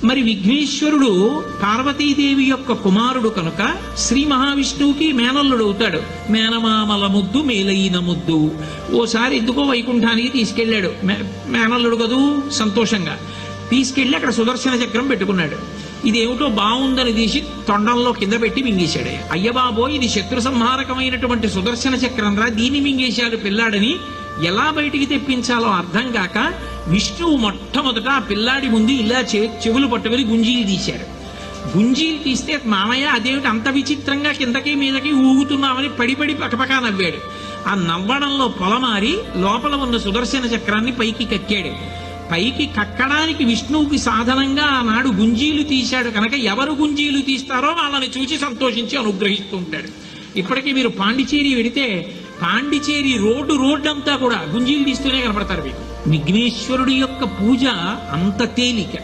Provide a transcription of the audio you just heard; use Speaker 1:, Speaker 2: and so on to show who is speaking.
Speaker 1: మరి విఘ్నేశ్వరుడు పార్వతీదేవి యొక్క కుమారుడు కనుక శ్రీ మహావిష్ణువుకి మేనల్లుడు అవుతాడు. మేనమామల ముద్దు మేలైన ముద్దు. ఓసారి ఎందుకో వైకుంఠానికి తీసుకెళ్లాడు. మేనల్లుడు కదూ, సంతోషంగా తీసుకెళ్లి అక్కడ సుదర్శన చక్రం పెట్టుకున్నాడు. ఇదేమిటో బాగుందని తీసి తొండంలో కింద పెట్టి మింగేశాడు. అయ్యబాబో, ఇది శత్రు సంహారకమైనటువంటి సుదర్శన చక్రం రా, దీన్ని మింగేశాడు పిల్లాడని ఎలా బయటికి తెప్పించాలో అర్థం కాక విష్ణువు మొట్టమొదట ఆ పిల్లాడి ముందు ఇలా చెవులు పట్టుకుని గుంజీలు తీశాడు. గుంజీలు తీస్తే మామయ్య అదేమిటి అంత విచిత్రంగా కిందకి మీదకి ఊగుతున్నామని పడిపడి పకపకా నవ్వాడు. ఆ నవ్వడంలో పొలమారి లోపల ఉన్న సుదర్శన చక్రాన్ని పైకి కక్కాడు. పైకి కక్కడానికి విష్ణువుకి సాధనంగా ఆనాడు గుంజీలు తీశాడు కనుక ఎవరు గుంజీలు తీస్తారో వాళ్ళని చూసి సంతోషించి అనుగ్రహిస్తూ ఉంటాడు. ఇప్పటికీ మీరు పాండిచేరి వెడితే పాండిచేరి రోడ్డు అంతా కూడా గుంజీలు తీస్తూనే కనపడతారు మీకు. విఘ్నేశ్వరుడి యొక్క పూజ అంత తేలిక.